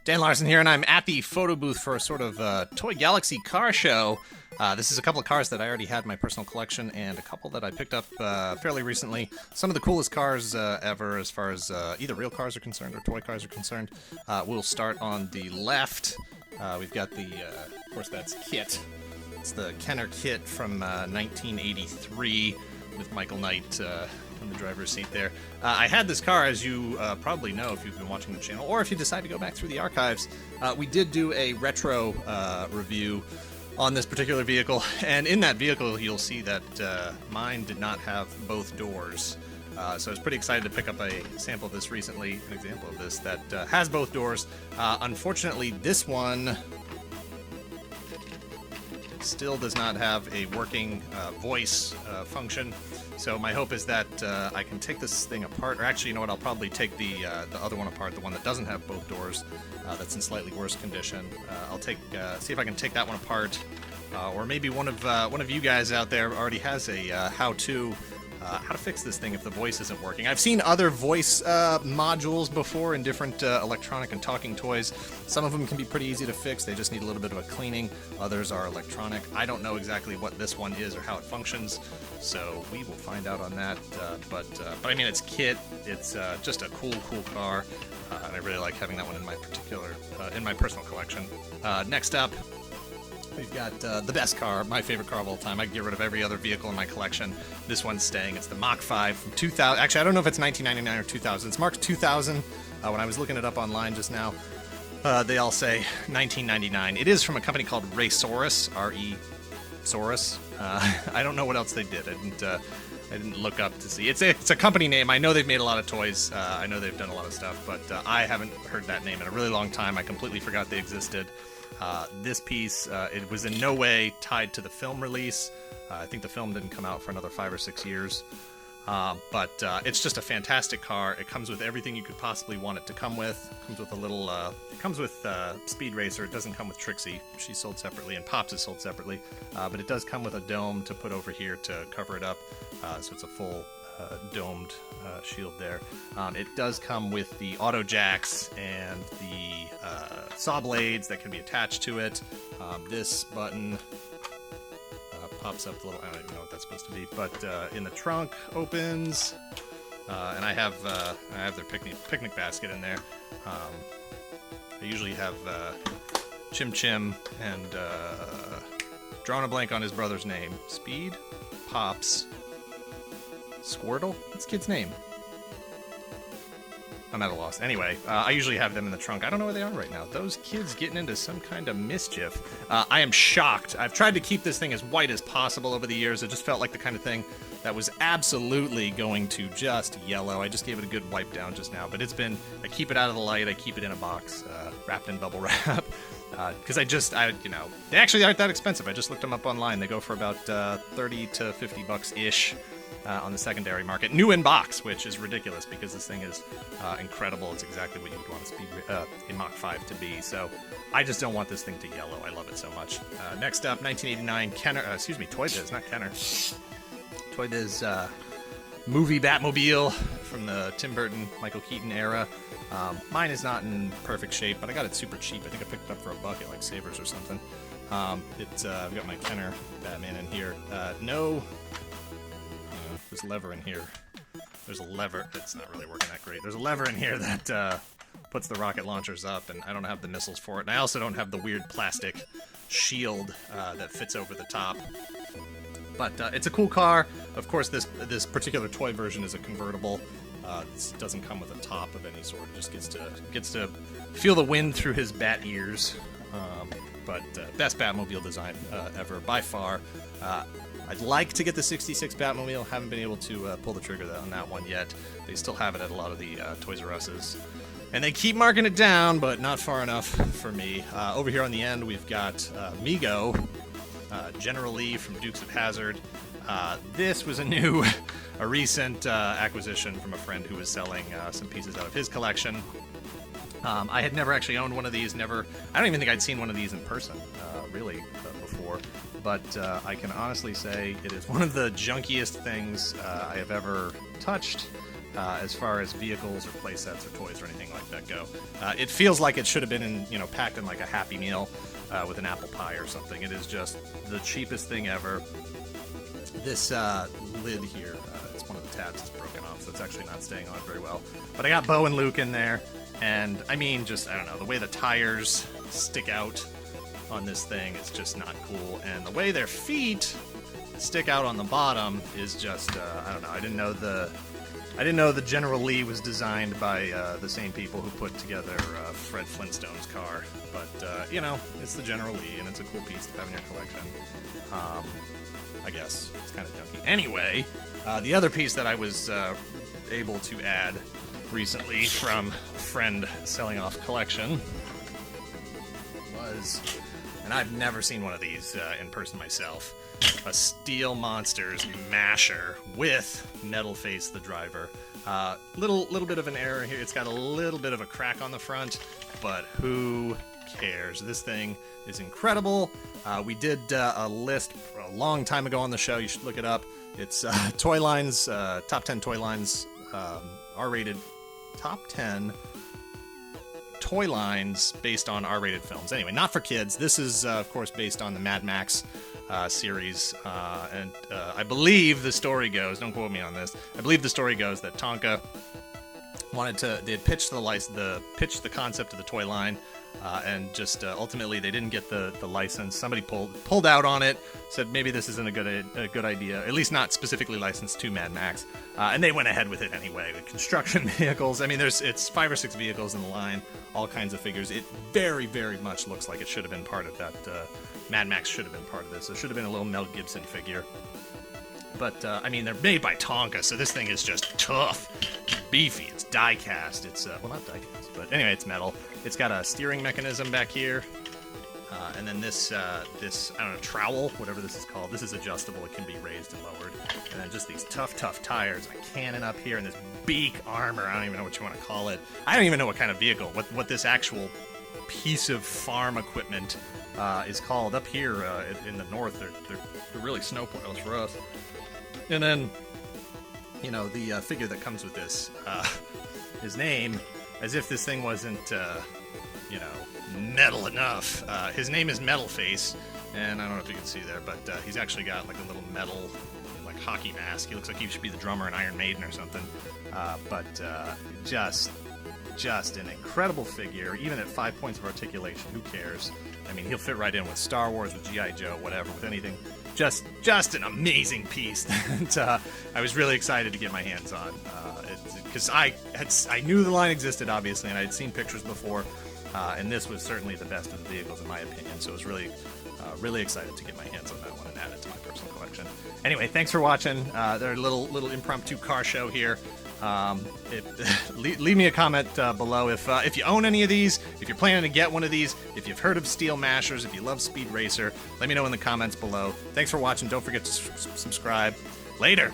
Dan Larson here, and I'm at the photo booth for a sort of Toy Galaxy car show. This is a couple of cars that I already had in my personal collection, and a couple that I picked up fairly recently. Some of the coolest cars ever as far as either real cars are concerned or toy cars are concerned. We'll start on the left. We've got the, of course, that's Kit. It's the Kenner Kit from 1983 with Michael Knight in the driver's seat there. I had this car, as you probably know if you've been watching the channel, or if you decide to go back through the archives. We did do a retro review on this particular vehicle, and in that vehicle you'll see that mine did not have both doors. So I was pretty excited to pick up a sample of this recently, an example of this that has both doors. Unfortunately, this one still does not have a working voice function. So my hope is that I can take this thing apart, or actually, you know what, I'll probably take the other one apart, the one that doesn't have both doors, that's in slightly worse condition. I'll see if I can take that one apart, or maybe one of you guys out there already has a how-to fix this thing if the voice isn't working. I've seen other voice modules before in different electronic and talking toys. Some of them can be pretty easy to fix. They just need a little bit of a cleaning. Others are electronic. I don't know exactly what this one is or how it functions, so we will find out on that. But I mean, it's Kit. It's just a cool car, and I really like having that one in my personal collection. Next up, we've got the best car, my favorite car of all time. I can get rid of every other vehicle in my collection. This one's staying. It's the Mach 5 from 2000. Actually, I don't know if it's 1999 or 2000. It's marked 2000. When I was looking it up online just now, they all say 1999. It is from a company called Raysaurus, R-E-Saurus. I don't know what else they did. I didn't look up to see. It's a company name. I know they've made a lot of toys. I know they've done a lot of stuff, but I haven't heard that name in a really long time. I completely forgot they existed. This piece, it was in no way tied to the film release. I think the film didn't come out for another 5 or 6 years. But it's just a fantastic car. It comes with everything you could possibly want it to come with. It comes with a little, it comes with Speed Racer. It doesn't come with Trixie. She's sold separately, and Pops is sold separately. But it does come with a dome to put over here to cover it up. So it's a full domed shield there. It does come with the auto jacks and the saw blades that can be attached to it. This button pops up the little, I don't even know what that's supposed to be, but in the trunk opens, and I have their picnic basket in there. I usually have Chim Chim and drawing a blank on his brother's name. Speed, Pops, Squirtle? What's the kid's name? I'm at a loss. Anyway, I usually have them in the trunk. I don't know where they are right now. Those kids getting into some kind of mischief. I am shocked. I've tried to keep this thing as white as possible over the years. It just felt like the kind of thing that was absolutely going to just yellow. I just gave it a good wipe down just now, but I keep it out of the light. I keep it in a box, wrapped in bubble wrap. Because they actually aren't that expensive. I just looked them up online. They go for about 30 to 50 bucks-ish. On the secondary market. New in box, which is ridiculous because this thing is incredible. It's exactly what you would want a Mach 5 to be. So I just don't want this thing to yellow. I love it so much. Next up, 1989 Toy Biz, not Kenner. Toy Biz movie Batmobile from the Tim Burton, Michael Keaton era. Mine is not in perfect shape, but I got it super cheap. I think I picked it up for $1 at like Savers or something. I've got my Kenner Batman in here. There's a lever in here. There's a lever. It's not really working that great. There's a lever in here that puts the rocket launchers up, and I don't have the missiles for it. And I also don't have the weird plastic shield that fits over the top. But it's a cool car. Of course, this particular toy version is a convertible. This doesn't come with a top of any sort. It just gets to feel the wind through his bat ears. But best Batmobile design ever by far. I'd like to get the 66 Batmobile. Haven't been able to pull the trigger on that one yet. They still have it at a lot of the Toys R Us's. And they keep marking it down, but not far enough for me. Over here on the end, we've got Mego, General Lee from Dukes of Hazzard. This was a recent acquisition from a friend who was selling some pieces out of his collection. I had never actually owned one of these. I don't even think I'd seen one of these in person, really, before. But I can honestly say it is one of the junkiest things I have ever touched. as far as vehicles or play sets or toys or anything like that go. It feels like it should have been in, packed in like a Happy Meal with an apple pie or something. It is just the cheapest thing ever. This lid here, it's one of the tabs is broken off, so it's actually not staying on very well. But I got Bo and Luke in there, and I mean, I don't know, the way the tires stick out on this thing is just not cool, and the way their feet stick out on the bottom is just, I don't know, I didn't know the General Lee was designed by the same people who put together Fred Flintstone's car, but, it's the General Lee, and it's a cool piece to have in your collection. I guess. It's kind of junky. Anyway, the other piece that I was able to add recently from a friend selling off collection was, and I've never seen one of these in person myself, a Steel Monsters masher with Metal Face the driver. Little bit of an error here. It's got a little bit of a crack on the front, but who cares? This thing is incredible. We did a list a long time ago on the show. You should look it up. It's Toy Lines, top 10 Toy Lines, R-rated top 10 toy lines based on R-rated films. Anyway, not for kids. This is, of course, based on the Mad Max series, and I believe the story goes, don't quote me on this, I believe the story goes that Tonka they had pitched the concept of the toy line, and just ultimately they didn't get the license. Somebody pulled out on it, said maybe this isn't a good idea, at least not specifically licensed to Mad Max, and they went ahead with it anyway. With construction vehicles, I mean, it's 5 or 6 vehicles in the line, all kinds of figures. It very, very much looks like it should have been part of that. Mad Max should have been part of this. There should have been a little Mel Gibson figure. But, I mean, they're made by Tonka, so this thing is just tough, beefy. It's die-cast. It's, well, not die-cast, but anyway, it's metal. It's got a steering mechanism back here. And then this, I don't know, trowel, whatever this is called. This is adjustable. It can be raised and lowered. And then just these tough tires. A cannon up here and this beak armor. I don't even know what you want to call it. I don't even know what kind of vehicle, what this actual piece of farm equipment is called. Up here in the north, they're really snowplows for us. And then, the figure that comes with this, his name, as if this thing wasn't, metal enough. His name is Metal Face, and I don't know if you can see there, but he's actually got like a little metal, like hockey mask. He looks like he should be the drummer in Iron Maiden or something. But just an incredible figure, even at 5 points of articulation. Who cares? I mean, he'll fit right in with Star Wars, with G.I. Joe, whatever, with anything. Just an amazing piece that I was really excited to get my hands on, because I knew the line existed, obviously, and I had seen pictures before, and this was certainly the best of the vehicles in my opinion. So I was really excited to get my hands on that one and add it to my personal collection. Anyway, thanks for watching. Their little impromptu car show here. Leave me a comment below if you own any of these, if you're planning to get one of these, if you've heard of Steel Mashers, if you love Speed Racer. Let me know in the comments below. Thanks for watching. Don't forget to subscribe. Later.